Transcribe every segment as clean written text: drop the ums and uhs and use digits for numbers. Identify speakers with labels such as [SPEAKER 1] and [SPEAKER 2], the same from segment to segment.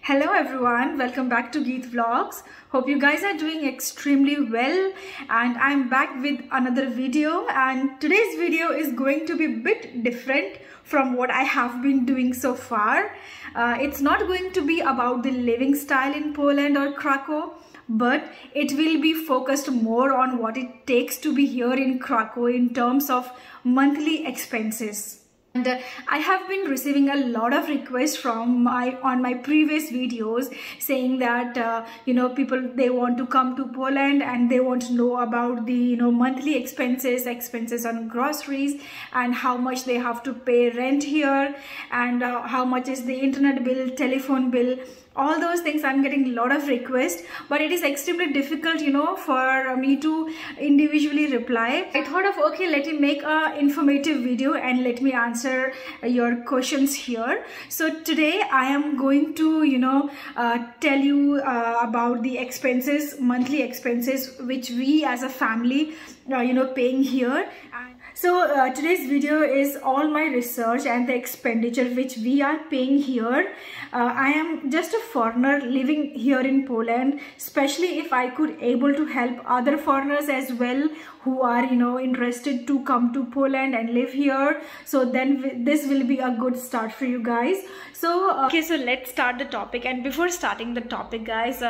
[SPEAKER 1] Hello everyone, welcome back to Geet Vlogs. Hope you guys are doing extremely well, and I'm back with another video, and today's video is going to be a bit different from what I have been doing so far. It's not going to be about the living style in Poland or Krakow, but it will be focused more on what it takes to be here in Krakow in terms of monthly expenses. And I have been receiving a lot of requests on my previous videos saying that people, they want to come to Poland and they want to know about the monthly expenses on groceries, and how much they have to pay rent here, and how much is the internet bill, telephone bill. All those things I'm getting a lot of requests, but it is extremely difficult for me to individually reply. I thought of, okay, let me make a informative video and let me answer your questions here. So today I am going to tell you about the expenses, monthly expenses, which we as a family paying here. So today's video is all my research and the expenditure which we are paying here. I am just a foreigner living here in Poland, especially if I could able to help other foreigners as well who are interested to come to Poland and live here. So then this will be a good start for you guys. So okay, so let's start the topic. And before starting the topic, guys,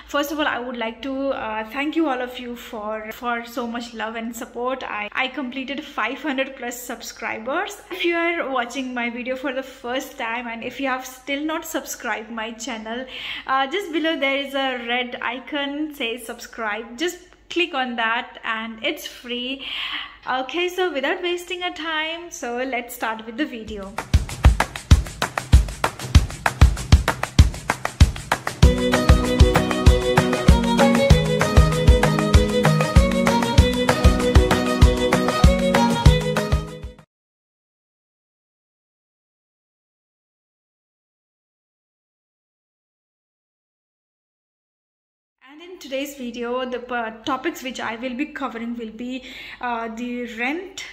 [SPEAKER 1] first of all, I would like to thank you all of you for so much love and support. I completed 500 plus subscribers. If you are watching my video for the first time, and if you have still not subscribed my channel, just below there is a red icon says subscribe. Just click on that and it's free. Okay, so without wasting a time, so let's start with the video. And in today's video, the topics which I will be covering will be the rent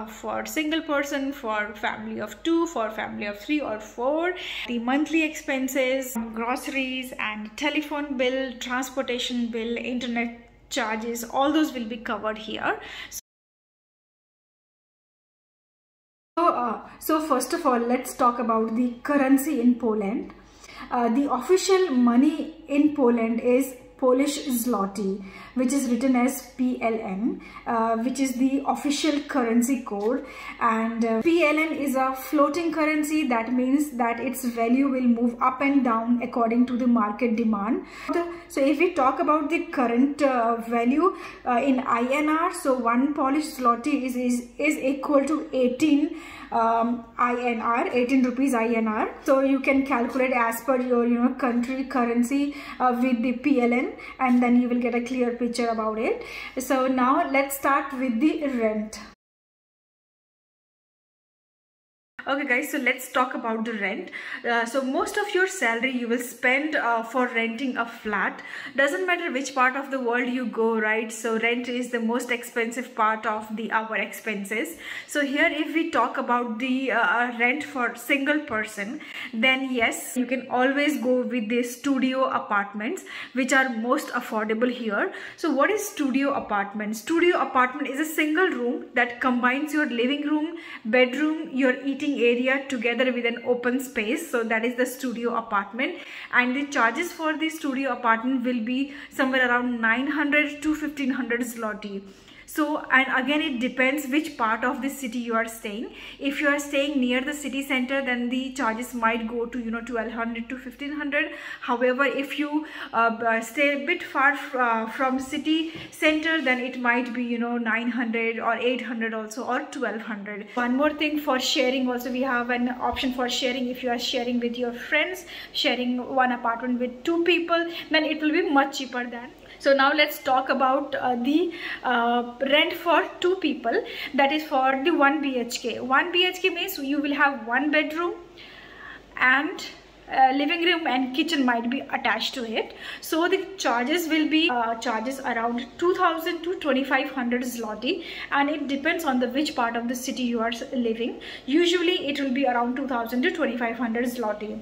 [SPEAKER 1] for single person, for family of 2, for family of 3 or 4, the monthly expenses, groceries and telephone bill, transportation bill, internet charges, all those will be covered here. So first of all, let's talk about the currency in Poland. The official money in Poland is Polish zloty, which is written as PLN, which is the official currency code. And PLN is a floating currency. That means that its value will move up and down according to the market demand. So if we talk about the current value in INR, so 1 Polish zloty is equal to 18 INR, 18 rupees INR. So you can calculate as per your country currency with the PLN, and then you will get a clear picture about it. So now let's start with the rent. Okay guys, so let's talk about the rent. So most of your salary you will spend for renting a flat. Doesn't matter which part of the world you go, right? So rent is the most expensive part of our expenses. So here if we talk about the rent for single person, then yes, you can always go with the studio apartments, which are most affordable here. So what is studio apartment? Studio apartment is a single room that combines your living room, bedroom, your eating area together with an open space. So that is the studio apartment, and the charges for the studio apartment will be somewhere around 900 to 1500 zloty. So, and again it depends which part of the city you are staying. If you are staying near the city center, then the charges might go to 1200 to 1500. However, if you stay a bit far from city center, then it might be 900 or 800 also, or 1200. One more thing, for sharing also we have an option for sharing. If you are sharing with your friends, sharing one apartment with 2 people, then it will be much cheaper than. So now let's talk about the rent for 2 people. That is for the 1 BHK. 1 BHK means you will have 1 bedroom and living room and kitchen might be attached to it. So the charges will be charges around 2000 to 2500 zloty, and it depends on the which part of the city you are living. Usually it will be around 2000 to 2500 zloty.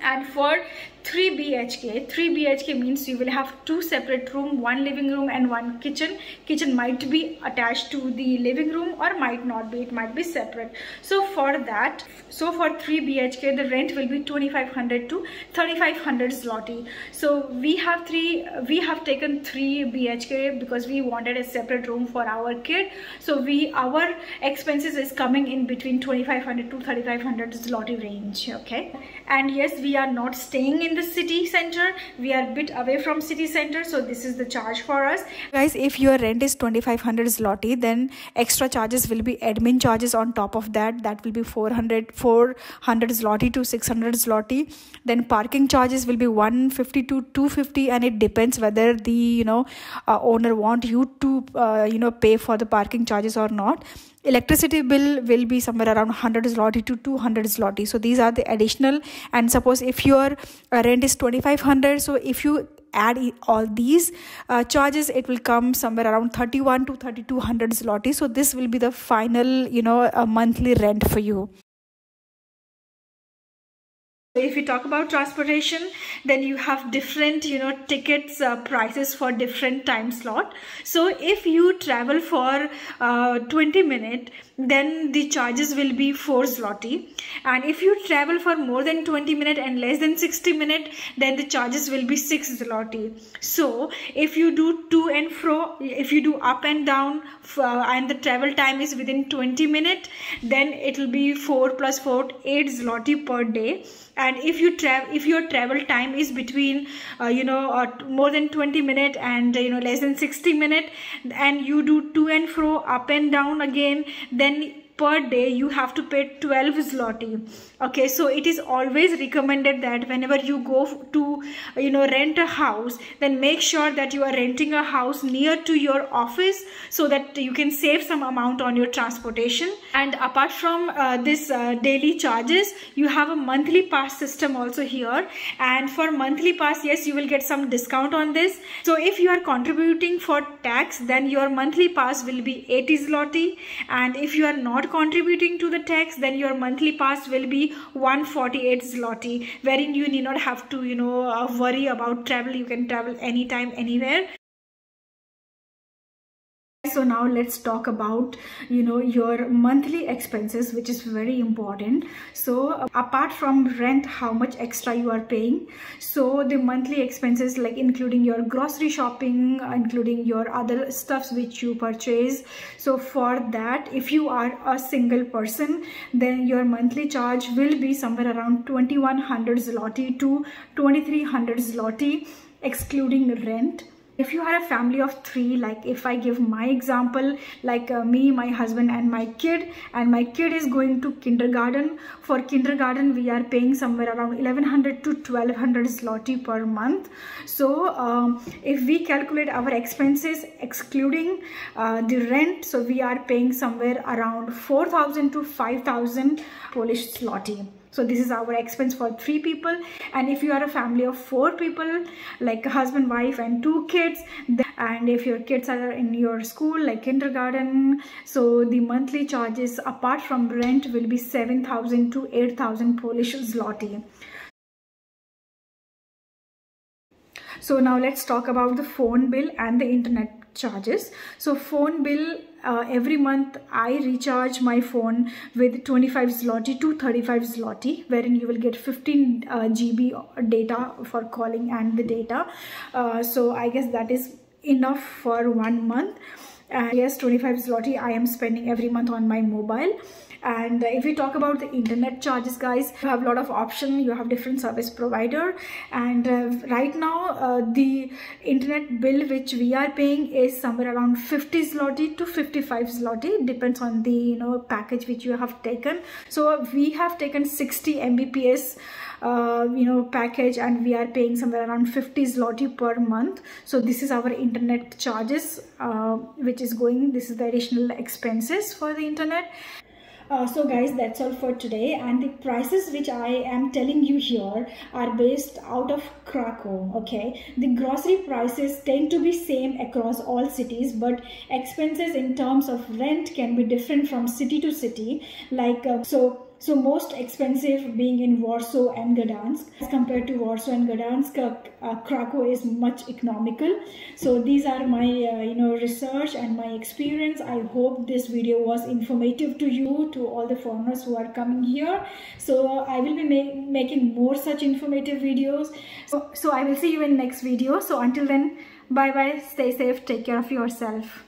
[SPEAKER 1] And for 3 BHK means you will have 2 separate rooms, 1 living room and 1 kitchen. Kitchen might be attached to the living room or might not be, it might be separate. So for 3 BHK the rent will be 2500 to 3500 zloty. So we have taken 3 BHK because we wanted a separate room for our kid. So our expenses is coming in between 2500 to 3500 zloty range. Okay, and yes, we are not staying in the city center, we are a bit away from city center, so this is the charge for us. Guys, if your rent is 2500 zloty, then extra charges will be admin charges on top of that. That will be 400 zloty to 600 zloty. Then parking charges will be 150 to 250, and it depends whether the owner want you to pay for the parking charges or not. Electricity bill will be somewhere around 100 zloty to 200 zloty. So these are the additional. And suppose if your rent is 2500, so if you add all these charges, it will come somewhere around 31 to 3200 zloty. So this will be the final monthly rent for you. If we talk about transportation, then you have different tickets prices for different time slot. So if you travel for 20 minutes, then the charges will be 4 zloty, and if you travel for more than 20 minutes and less than 60 minutes, then the charges will be 6 zloty. So if you do to and fro, if you do up and down and the travel time is within 20 minutes, then it will be 4 plus 4 8 zloty per day. And if your travel time is between more than 20 minutes and less than 60 minutes, and you do to and fro, up and down again, then per day you have to pay 12 zloty. Okay, so it is always recommended that whenever you go to rent a house, then make sure that you are renting a house near to your office, so that you can save some amount on your transportation. And apart from this daily charges, you have a monthly pass system also here. And for monthly pass, yes, you will get some discount on this. So if you are contributing for tax, then your monthly pass will be 80 zloty, and if you are not contributing to the tax, then your monthly pass will be 148 zloty, wherein you need not have to worry about travel. You can travel anytime, anywhere. So now let's talk about your monthly expenses, which is very important. So apart from rent, how much extra you are paying, so the monthly expenses, like including your grocery shopping, including your other stuffs which you purchase. So for that, if you are a single person, then your monthly charge will be somewhere around 2100 zloty to 2300 zloty, excluding rent. If you are a family of 3, like if I give my example, like me, my husband and my kid is going to kindergarten. For kindergarten, we are paying somewhere around 1100 to 1200 zloty per month. So if we calculate our expenses excluding the rent, so we are paying somewhere around 4000 to 5000 Polish zloty. So this is our expense for 3 people. And if you are a family of 4 people, like a husband, wife and 2 kids, and if your kids are in your school like kindergarten, so the monthly charges apart from rent will be 7000 to 8000 Polish zloty. So now let's talk about the phone bill and the internet charges. So phone bill, every month I recharge my phone with 25 zloty to 35 zloty, wherein you will get 15 GB data for calling and the data. So I guess that is enough for 1 month. And yes, 25 zloty I am spending every month on my mobile. And if we talk about the internet charges, guys, you have a lot of options. You have different service provider, and right now the internet bill which we are paying is somewhere around 50 zloty to 55 zloty, depends on the package which you have taken. So we have taken 60 Mbps package, and we are paying somewhere around 50 zloty per month. So this is our internet charges which is going, this is the additional expenses for the internet. So guys, that's all for today, and the prices which I am telling you here are based out of Krakow. Okay, the grocery prices tend to be same across all cities, but expenses in terms of rent can be different from city to city. Like so So most expensive being in Warsaw and Gdansk. As compared to Warsaw and Gdansk, Krakow is much economical. So these are my research and my experience. I hope this video was informative to you, to all the foreigners who are coming here. So I will be making more such informative videos. So I will see you in next video. So until then, bye bye, stay safe, take care of yourself.